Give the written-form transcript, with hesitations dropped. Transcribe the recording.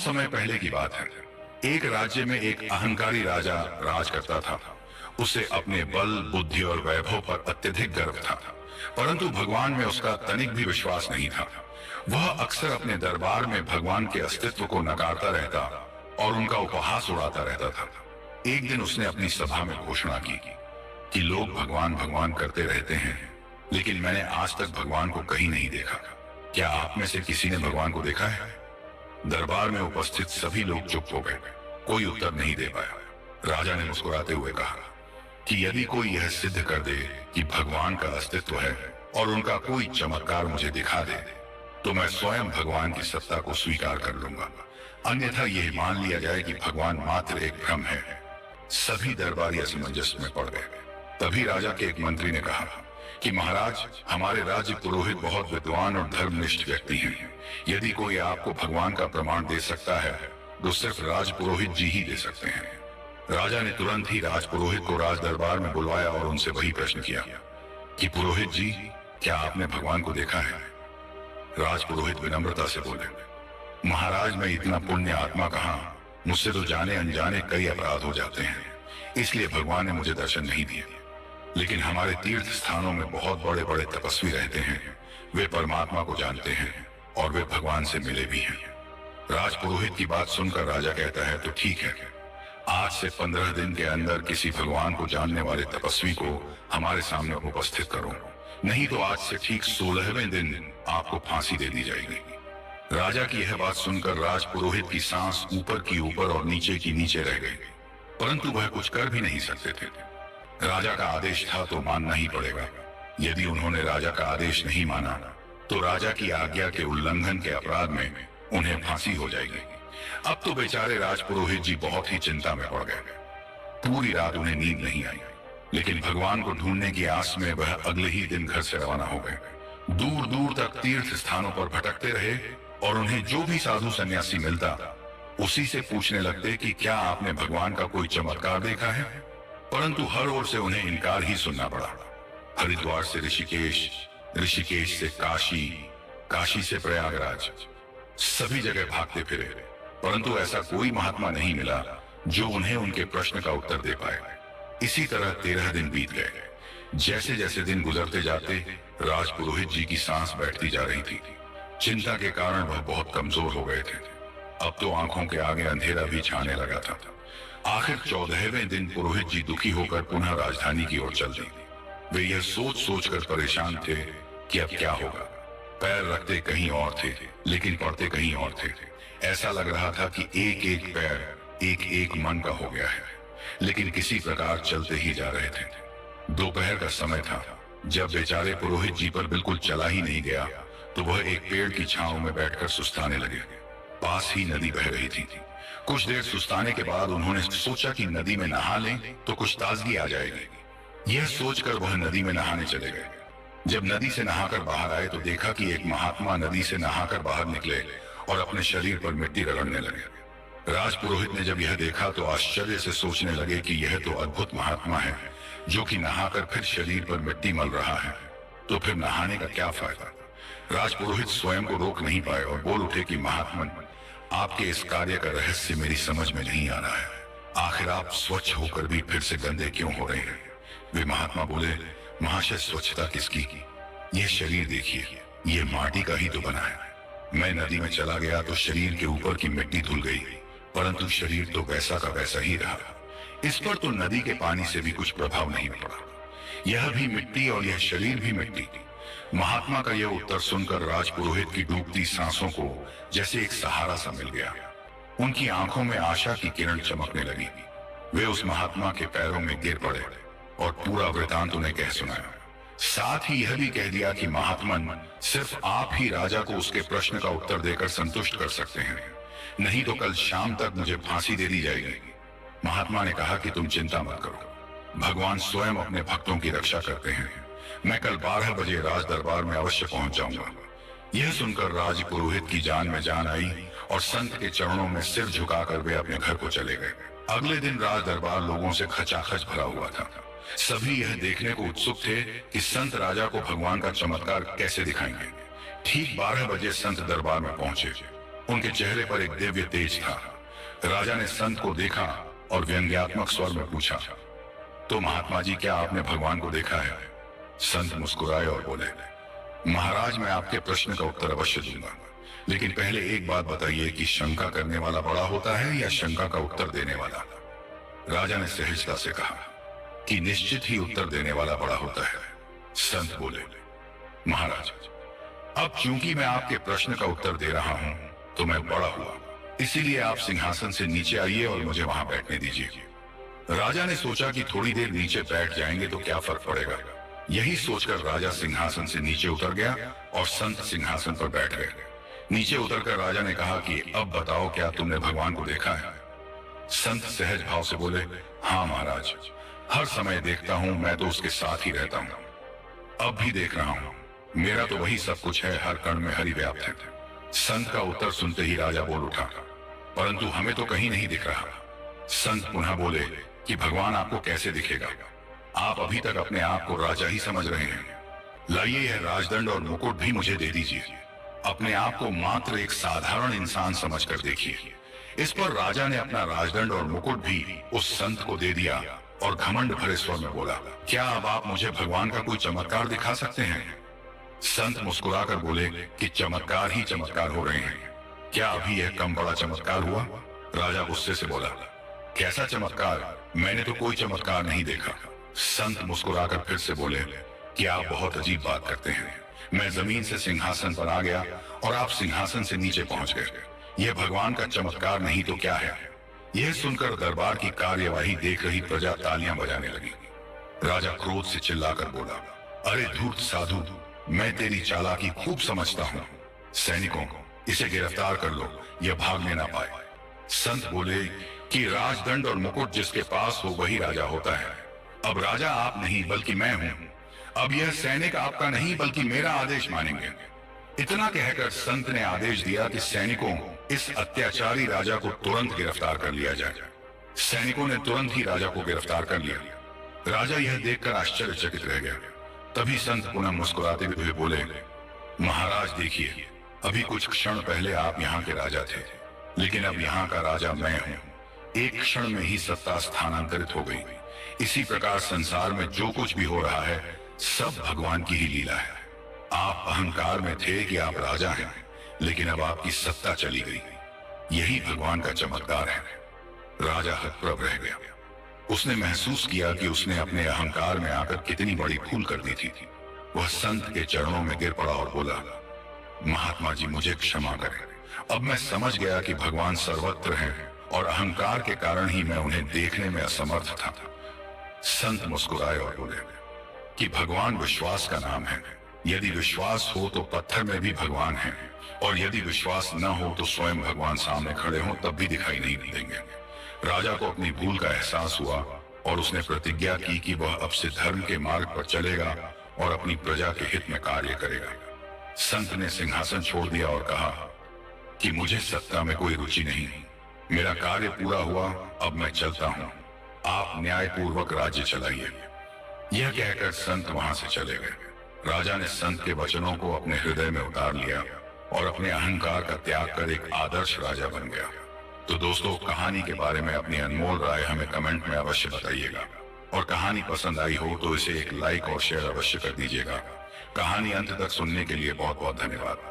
समय पहले की बात है। एक राज्य में एक अहंकारी राजा राज करता था। उसे अपने बल, बुद्धि और वैभव पर अत्यधिक गर्व था, परंतु भगवान में उसका तनिक भी विश्वास नहीं था। वह अक्सर अपने दरबार में भगवान के अस्तित्व को नकारता रहता और उनका उपहास उड़ाता रहता था। एक दिन उसने अपनी सभा में घोषणा की कि लोग भगवान भगवान करते रहते हैं, लेकिन मैंने आज तक भगवान को कहीं नहीं देखा। क्या आप में से किसी ने भगवान को देखा है? दरबार में उपस्थित सभी लोग चुप हो गए, कोई उत्तर नहीं दे पाया। राजा ने मुस्कुराते हुए कहा कि यदि कोई यह सिद्ध कर दे कि भगवान का अस्तित्व है और उनका कोई चमत्कार मुझे दिखा दे, तो मैं स्वयं भगवान की सत्ता को स्वीकार कर लूंगा। अन्यथा यह मान लिया जाए कि भगवान मात्र एक भ्रम है। सभी दरबारी असमंजस में पड़ गए। तभी राजा के एक मंत्री ने कहा कि महाराज, हमारे राज्य पुरोहित बहुत विद्वान और धर्मनिष्ठ व्यक्ति हैं। यदि कोई आपको भगवान का प्रमाण दे सकता है तो सिर्फ राज पुरोहित जी ही दे सकते हैं। राजा ने तुरंत ही राज पुरोहित को राज दरबार में बुलवाया और उनसे वही प्रश्न किया कि पुरोहित जी, क्या आपने भगवान को देखा है? राज पुरोहित विनम्रता से बोले, महाराज, मैं इतना पुण्य आत्मा कहां, मुझसे तो जाने अनजाने कई अपराध हो जाते हैं, इसलिए भगवान ने मुझे दर्शन नहीं दिए। लेकिन हमारे तीर्थ स्थानों में बहुत बड़े बड़े तपस्वी रहते हैं, वे परमात्मा को जानते हैं और वे भगवान से मिले भी हैं। राजपुरोहित की बात सुनकर राजा कहता है, तो ठीक है, आज से 15 दिन के अंदर किसी भगवान को जानने वाले तपस्वी को हमारे सामने उपस्थित करो, नहीं तो आज से ठीक 16वें दिन आपको फांसी दे दी जाएगी। राजा की यह बात सुनकर राजपुरोहित की सांस ऊपर की ऊपर और नीचे की नीचे रह गई, परंतु वह कुछ कर भी नहीं सकते थे। राजा का आदेश था तो मानना ही पड़ेगा। यदि उन्होंने राजा का आदेश नहीं माना तो राजा की आज्ञा के उल्लंघन के अपराध में उन्हें फांसी हो जाएगी। अब तो बेचारे राजपुरोहित जी बहुत ही चिंता में पड़ गए। पूरी रात उन्हें नींद नहीं आई, लेकिन भगवान को ढूंढने की आस में वह अगले ही दिन घर से रवाना हो गए। दूर दूर तक तीर्थ स्थानों पर भटकते रहे और उन्हें जो भी साधु सन्यासी मिलता उसी से पूछने लगते कि क्या आपने भगवान का कोई चमत्कार देखा है, परंतु हर ओर से उन्हें इनकार ही सुनना पड़ा। हरिद्वार से ऋषिकेश, ऋषिकेश से काशी, काशी से प्रयागराज, सभी जगह भागते फिरे, परंतु ऐसा कोई महात्मा नहीं मिला जो उन्हें उनके प्रश्न का उत्तर दे पाए। इसी तरह 13 दिन बीत गए। जैसे जैसे दिन गुजरते जाते राजपुरोहित जी की सांस बैठती जा रही थी। चिंता के कारण वह बहुत कमजोर हो गए थे। अब तो आंखों के आगे अंधेरा भी छाने लगा था। आखिर 14वें दिन पुरोहित जी दुखी होकर पुनः राजधानी की ओर चल दिए। वे यह सोच सोचकर परेशान थे कि अब क्या होगा। पैर रखते कहीं और थे, लेकिन पड़ते कहीं और थे। ऐसा लग रहा था कि एक एक पैर एक एक मन का हो गया है, लेकिन किसी प्रकार चलते ही जा रहे थे। दोपहर का समय था। जब बेचारे पुरोहित जी पर बिल्कुल चला ही नहीं गया तो वह एक पेड़ की छांव में बैठकर सुस्ताने लगे। पास ही नदी बह रही थी। कुछ देर सुस्ताने के बाद उन्होंने सोचा कि नदी में नहा लें तो कुछ ताजगी आ जाएगी। यह सोचकर वह नदी में नहाने चले गए। जब नदी से नहाकर बाहर आए तो देखा कि एक महात्मा नदी से नहाकर बाहर निकले और अपने शरीर पर मिट्टी रगड़ने लगे। राजपुरोहित ने जब यह देखा तो आश्चर्य से सोचने लगे कि यह तो अद्भुत महात्मा है जो कि नहाकर फिर शरीर पर मिट्टी मल रहा है, तो फिर नहाने का क्या फायदा। राजपुरोहित स्वयं को रोक नहीं पाए और बोल उठे कि महात्मन, आपके इस कार्य का रहस्य मेरी समझ में नहीं आ रहा है। आखिर आप स्वच्छ होकर भी फिर से गंदे क्यों हो रहे हैं? वे महात्मा बोले, महाशय, स्वच्छता किसकी? यह शरीर देखिए, यह माटी का ही तो बना है। मैं नदी में चला गया तो शरीर के ऊपर की मिट्टी धुल गई, परंतु शरीर तो वैसा का वैसा ही रहा। इस पर तो नदी के पानी से भी कुछ प्रभाव नहीं पड़ा। यह भी मिट्टी और यह शरीर भी मिट्टी। महात्मा का यह उत्तर सुनकर राजपुरोहित की डूबती सांसों को जैसे एक सहारा सा मिल गया। उनकी आंखों में आशा की किरण चमकने लगी। वे उस महात्मा के पैरों में गिर पड़े और पूरा वृतांत उन्हें कह सुनाया। साथ ही यह भी कह दिया कि महात्मन, सिर्फ आप ही राजा को उसके प्रश्न का उत्तर देकर संतुष्ट कर सकते हैं, नहीं तो कल शाम तक मुझे फांसी दे दी जाएगी। महात्मा ने कहा कि तुम चिंता मत करो, भगवान स्वयं अपने भक्तों की रक्षा करते हैं। मैं कल 12 बजे राज दरबार में अवश्य पहुंच जाऊंगा। यह सुनकर राज पुरोहित की जान में जान आई और संत के चरणों में सिर झुकाकर वे अपने घर को चले गए। अगले दिन राज दरबार लोगों से खचाखच भरा हुआ था। सभी यह देखने को उत्सुक थे कि संत राजा को भगवान का चमत्कार कैसे दिखाएंगे। ठीक 12 बजे संत दरबार में पहुंचे। उनके चेहरे पर एक दिव्य तेज था। राजा ने संत को देखा और व्यंग्यात्मक स्वर में पूछा, तो महात्मा जी, क्या आपने भगवान को देखा है? संत मुस्कुराए और बोले, महाराज, मैं आपके प्रश्न का उत्तर अवश्य दूंगा, लेकिन पहले एक बात बताइए कि शंका करने वाला बड़ा होता है या शंका का उत्तर देने वाला? राजा ने सहजता से कहा कि निश्चित ही उत्तर देने वाला बड़ा होता है। संत बोले, महाराज, अब क्योंकि मैं आपके प्रश्न का उत्तर दे रहा हूं तो मैं बड़ा हुआ, इसीलिए आप सिंहासन से नीचे आइए और मुझे वहां बैठने दीजिए। राजा ने सोचा कि थोड़ी देर नीचे बैठ जाएंगे तो क्या फर्क पड़ेगा। यही सोचकर राजा सिंहासन से नीचे उतर गया और संत सिंहासन पर बैठ गए। नीचे उतरकर राजा ने कहा कि अब बताओ, क्या तुमने भगवान को देखा है? संत सहज भाव से बोले, हाँ महाराज, हर समय देखता हूँ, मैं तो उसके साथ ही रहता हूँ, अब भी देख रहा हूँ, मेरा तो वही सब कुछ है, हर कण में हरि व्याप्त है। संत का उत्तर सुनते ही राजा बोल उठा, परंतु हमें तो कहीं नहीं दिख रहा। संत पुनः बोले कि भगवान आपको कैसे दिखेगा? आप अभी तक अपने आप को राजा ही समझ रहे हैं। लाइए यह राजदंड और मुकुट भी मुझे दे दीजिए, अपने आप को मात्र एक साधारण इंसान समझकर देखिए। इस पर राजा ने अपना राजदंड और मुकुट भी उस संत को दे दिया और घमंड भरे स्वर में बोला, क्या अब आप मुझे भगवान का कोई चमत्कार दिखा सकते हैं? संत मुस्कुराकर बोले कि चमत्कार ही चमत्कार हो रहे हैं, क्या अभी यह कम बड़ा चमत्कार हुआ? राजा गुस्से से बोला, कैसा चमत्कार? मैंने तो कोई चमत्कार नहीं देखा। संत मुस्कुराकर फिर से बोले कि आप बहुत अजीब बात करते हैं। मैं जमीन से सिंहासन पर आ गया और आप सिंहासन से नीचे पहुंच गए। यह भगवान का चमत्कार नहीं तो क्या है? यह सुनकर दरबार की कार्यवाही देख रही प्रजा तालियां बजाने लगी। राजा क्रोध से चिल्लाकर बोला, अरे धूर्त साधु, मैं तेरी चालाकी खूब समझता हूँ। सैनिकों, इसे गिरफ्तार कर लो, यह भागने ना पाए। संत बोले कि राजदंड और मुकुट जिसके पास हो वही राजा होता है। अब राजा आप नहीं बल्कि मैं हूँ। अब यह सैनिक आपका नहीं बल्कि मेरा आदेश मानेंगे। इतना कहकर संत ने आदेश दिया कि सैनिकों, इस अत्याचारी राजा को तुरंत गिरफ्तार कर लिया जाए। सैनिकों ने तुरंत ही राजा को गिरफ्तार कर लिया। राजा यह देखकर आश्चर्यचकित रह गया। तभी संत पुनः मुस्कुराते हुए बोले, महाराज देखिए, अभी कुछ क्षण पहले आप यहाँ के राजा थे, लेकिन अब यहाँ का राजा मैं हूँ। एक क्षण में ही सत्ता स्थानांतरित हो गई। इसी प्रकार संसार में जो कुछ भी हो रहा है सब भगवान की ही लीला है। आप अहंकार में थे कि आप राजा हैं, लेकिन अब आपकी सत्ता चली गई। यही भगवान का चमत्कार है। राजा हतप्रभ रह गया। उसने महसूस किया कि उसने अपने अहंकार में आकर कितनी बड़ी भूल कर दी थी। वह संत के चरणों में गिर पड़ा और बोला, महात्मा जी, मुझे क्षमा करें। अब मैं समझ गया कि भगवान सर्वत्र हैं और अहंकार के कारण ही मैं उन्हें देखने में असमर्थ था। संत मुस्कुराए और बोले कि भगवान विश्वास का नाम है। यदि विश्वास हो तो पत्थर में भी भगवान है, और यदि विश्वास न हो तो स्वयं भगवान सामने खड़े हों तब भी दिखाई नहीं देंगे। राजा को अपनी भूल का एहसास हुआ और उसने प्रतिज्ञा की कि वह अब से धर्म के मार्ग पर चलेगा और अपनी प्रजा के हित में कार्य करेगा। संत ने सिंहासन छोड़ दिया और कहा कि मुझे सत्ता में कोई रुचि नहीं, मेरा कार्य पूरा हुआ, अब मैं चलता हूँ। आप न्यायपूर्वक राज्य चलाइए। यह कहकर संत वहां से चले गए। राजा ने संत के वचनों को अपने हृदय में उतार लिया और अपने अहंकार का त्याग कर एक आदर्श राजा बन गया। तो दोस्तों, कहानी के बारे में अपनी अनमोल राय हमें कमेंट में अवश्य बताइएगा, और कहानी पसंद आई हो तो इसे एक लाइक और शेयर अवश्य कर दीजिएगा। कहानी अंत तक सुनने के लिए बहुत बहुत धन्यवाद।